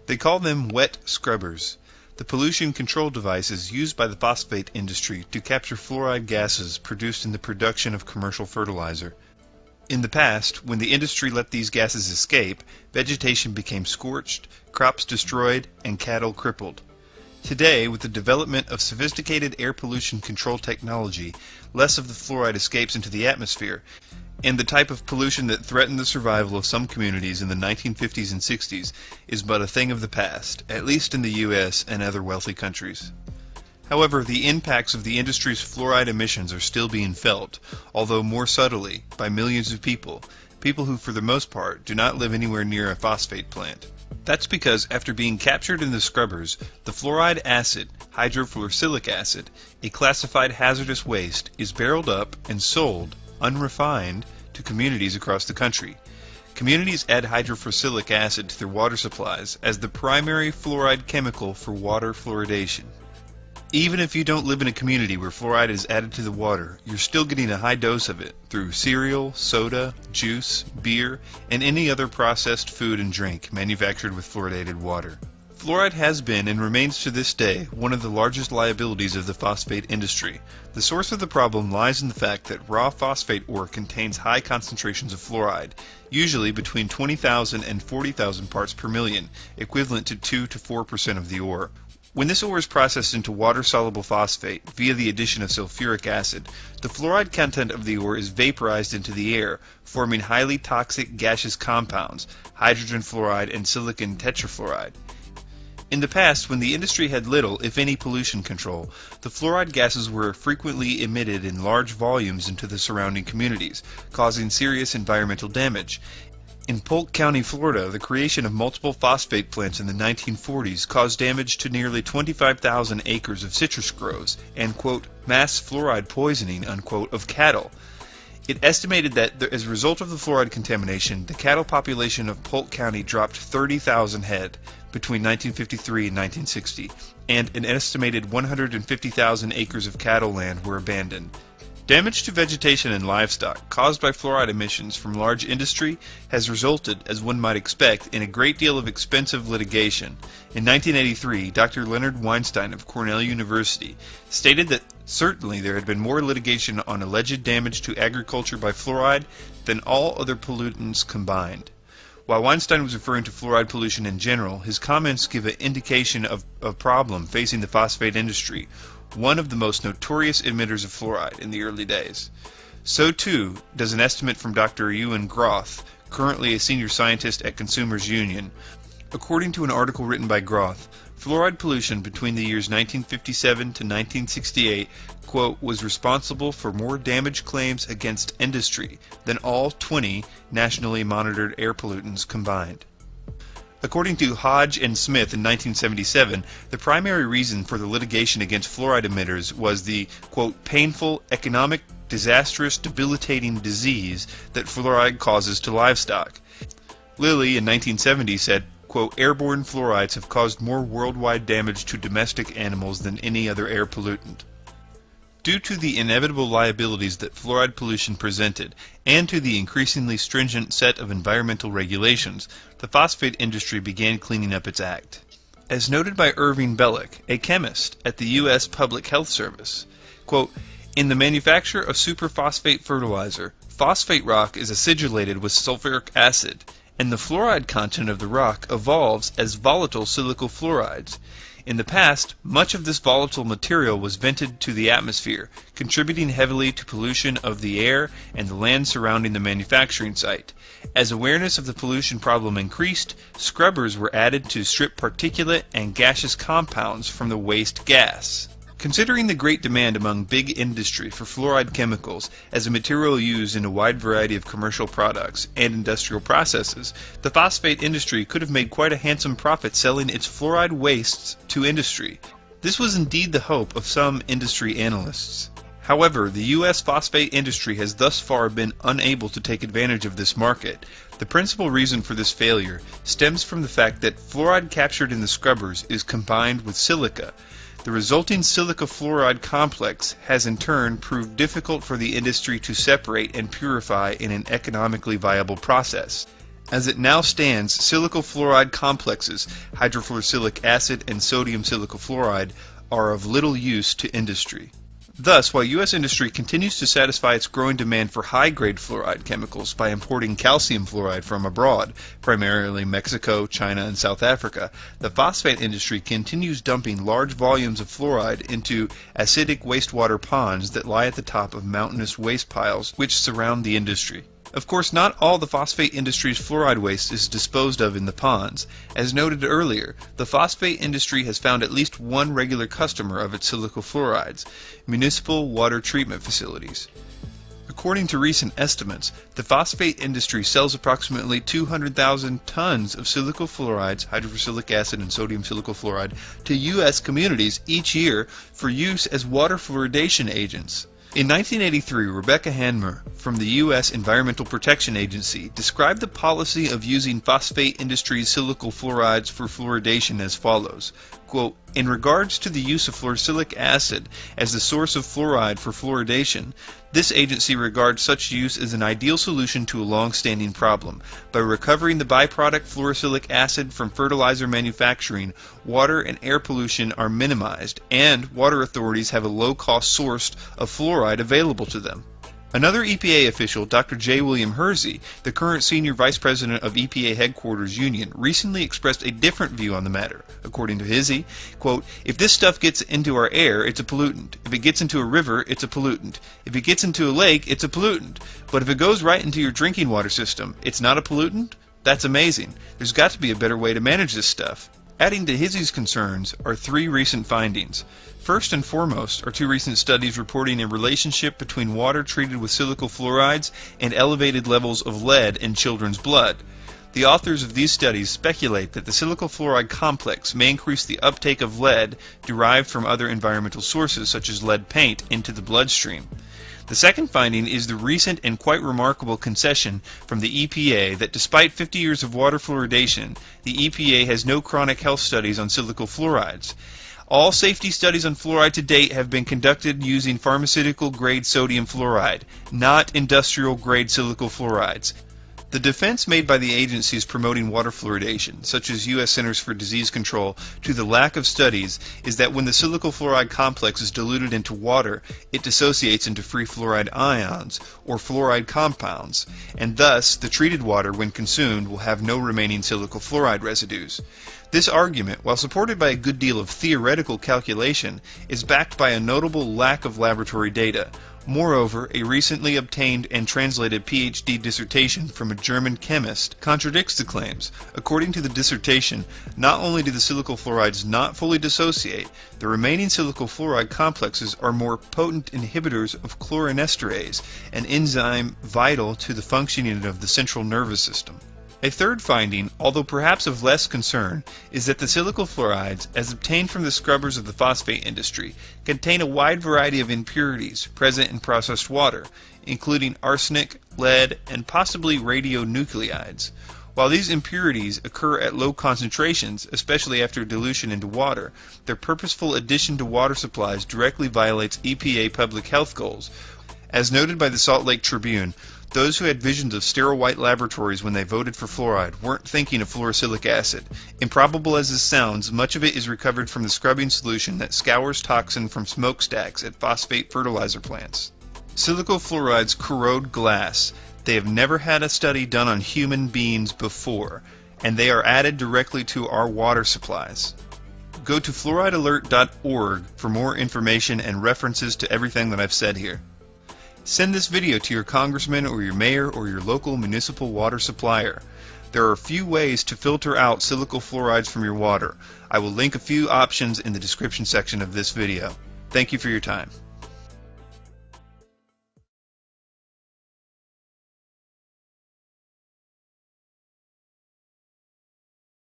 They call them wet scrubbers, the pollution control devices used by the phosphate industry to capture fluoride gases produced in the production of commercial fertilizer. In the past, when the industry let these gases escape, vegetation became scorched, crops destroyed, and cattle crippled. Today, with the development of sophisticated air pollution control technology, less of the fluoride escapes into the atmosphere, and the type of pollution that threatened the survival of some communities in the 1950s and 60s is but a thing of the past, at least in the U.S. and other wealthy countries. However, the impacts of the industry's fluoride emissions are still being felt, although more subtly, by millions of people who for the most part do not live anywhere near a phosphate plant. That's because after being captured in the scrubbers, the fluoride acid, hydrofluorosilicic acid, a classified hazardous waste, is barreled up and sold, unrefined, to communities across the country. Communities add hydrofluorosilicic acid to their water supplies as the primary fluoride chemical for water fluoridation. Even if you don't live in a community where fluoride is added to the water, you're still getting a high dose of it through cereal, soda, juice, beer, and any other processed food and drink manufactured with fluoridated water. Fluoride has been and remains to this day one of the largest liabilities of the phosphate industry. The source of the problem lies in the fact that raw phosphate ore contains high concentrations of fluoride, usually between 20,000 and 40,000 parts per million, equivalent to 2 to 4% of the ore. When this ore is processed into water-soluble phosphate via the addition of sulfuric acid, the fluoride content of the ore is vaporized into the air, forming highly toxic gaseous compounds, hydrogen fluoride and silicon tetrafluoride. In the past, when the industry had little, if any, pollution control, the fluoride gases were frequently emitted in large volumes into the surrounding communities, causing serious environmental damage. In Polk County, Florida, the creation of multiple phosphate plants in the 1940s caused damage to nearly 25,000 acres of citrus groves and, quote, mass fluoride poisoning, unquote, of cattle. It estimated that as a result of the fluoride contamination, the cattle population of Polk County dropped 30,000 head between 1953 and 1960, and an estimated 150,000 acres of cattle land were abandoned. Damage to vegetation and livestock caused by fluoride emissions from large industry has resulted, as one might expect, in a great deal of expensive litigation. In 1983, Dr. Leonard Weinstein of Cornell University stated that certainly there had been more litigation on alleged damage to agriculture by fluoride than all other pollutants combined. While Weinstein was referring to fluoride pollution in general, his comments give an indication of a problem facing the phosphate industry, one of the most notorious emitters of fluoride in the early days. So too does an estimate from Dr. Ewan Groth, currently a senior scientist at Consumers Union. According to an article written by Groth, fluoride pollution between the years 1957 to 1968, quote, was responsible for more damage claims against industry than all 20 nationally monitored air pollutants combined. According to Hodge and Smith in 1977, the primary reason for the litigation against fluoride emitters was the, quote, painful, economic, disastrous, debilitating disease that fluoride causes to livestock. Lilly in 1970 said, quote, airborne fluorides have caused more worldwide damage to domestic animals than any other air pollutant. Due to the inevitable liabilities that fluoride pollution presented, and to the increasingly stringent set of environmental regulations, the phosphate industry began cleaning up its act. As noted by Irving Bellick, a chemist at the U.S. Public Health Service, quote, in the manufacture of superphosphate fertilizer, phosphate rock is acidulated with sulfuric acid, and the fluoride content of the rock evolves as volatile silical fluorides. In the past, much of this volatile material was vented to the atmosphere, contributing heavily to pollution of the air and the land surrounding the manufacturing site. As awareness of the pollution problem increased, scrubbers were added to strip particulate and gaseous compounds from the waste gas. Considering the great demand among big industry for fluoride chemicals as a material used in a wide variety of commercial products and industrial processes, the phosphate industry could have made quite a handsome profit selling its fluoride wastes to industry. This was indeed the hope of some industry analysts. However, the U.S. phosphate industry has thus far been unable to take advantage of this market. The principal reason for this failure stems from the fact that fluoride captured in the scrubbers is combined with silica. The resulting silica fluoride complex has in turn proved difficult for the industry to separate and purify in an economically viable process. As it now stands, silicofluoride complexes, hydrofluorosilicic acid and sodium silicofluoride, are of little use to industry. Thus, while U.S. industry continues to satisfy its growing demand for high-grade fluoride chemicals by importing calcium fluoride from abroad, primarily Mexico, China, and South Africa, the phosphate industry continues dumping large volumes of fluoride into acidic wastewater ponds that lie at the top of mountainous waste piles which surround the industry. Of course, not all the phosphate industry's fluoride waste is disposed of in the ponds. As noted earlier, the phosphate industry has found at least one regular customer of its silicofluorides: municipal water treatment facilities. According to recent estimates, the phosphate industry sells approximately 200,000 tons of silicofluorides, hydrofluorosilicic acid, and sodium silicofluoride to U.S. communities each year for use as water fluoridation agents. In 1983, Rebecca Hanmer from the U.S. Environmental Protection Agency described the policy of using phosphate industry's silicofluorides for fluoridation as follows, quote, "In regards to the use of fluorosilicic acid as the source of fluoride for fluoridation, this agency regards such use as an ideal solution to a long-standing problem. By recovering the byproduct fluorosilicic acid from fertilizer manufacturing, water and air pollution are minimized, and water authorities have a low-cost source of fluoride available to them." Another EPA official, Dr. J. William Hersey, the current Senior Vice President of EPA Headquarters Union, recently expressed a different view on the matter. According to Hersey, quote, "If this stuff gets into our air, it's a pollutant. If it gets into a river, it's a pollutant. If it gets into a lake, it's a pollutant. But if it goes right into your drinking water system, it's not a pollutant? That's amazing. There's got to be a better way to manage this stuff." Adding to Hersey's concerns are three recent findings. First and foremost are two recent studies reporting a relationship between water treated with silicofluorides and elevated levels of lead in children's blood. The authors of these studies speculate that the silicofluoride complex may increase the uptake of lead derived from other environmental sources such as lead paint into the bloodstream. The second finding is the recent and quite remarkable concession from the EPA that despite 50 years of water fluoridation, the EPA has no chronic health studies on silicofluorides. All safety studies on fluoride to date have been conducted using pharmaceutical-grade sodium fluoride, not industrial-grade silicofluorides. The defense made by the agencies promoting water fluoridation, such as U.S. Centers for Disease Control, to the lack of studies is that when the silicofluoride complex is diluted into water, it dissociates into free fluoride ions, or fluoride compounds, and thus the treated water, when consumed, will have no remaining silicofluoride residues. This argument, while supported by a good deal of theoretical calculation, is backed by a notable lack of laboratory data. Moreover, a recently obtained and translated PhD dissertation from a German chemist contradicts the claims. According to the dissertation, not only do the silicofluorides not fully dissociate, the remaining silicofluoride complexes are more potent inhibitors of chloриnesterase, an enzyme vital to the functioning of the central nervous system. A third finding, although perhaps of less concern, is that the silicofluorides, as obtained from the scrubbers of the phosphate industry, contain a wide variety of impurities present in processed water, including arsenic, lead, and possibly radionuclides. While these impurities occur at low concentrations, especially after dilution into water, their purposeful addition to water supplies directly violates EPA public health goals. As noted by the Salt Lake Tribune, those who had visions of sterile white laboratories when they voted for fluoride weren't thinking of fluorosilicic acid. Improbable as this sounds, much of it is recovered from the scrubbing solution that scours toxin from smokestacks at phosphate fertilizer plants. Silicofluorides corrode glass. They have never had a study done on human beings before, and they are added directly to our water supplies. Go to fluoridealert.org for more information and references to everything that I've said here. Send this video to your congressman or your mayor or your local municipal water supplier. There are a few ways to filter out silicofluorides from your water. I will link a few options in the description section of this video. Thank you for your time.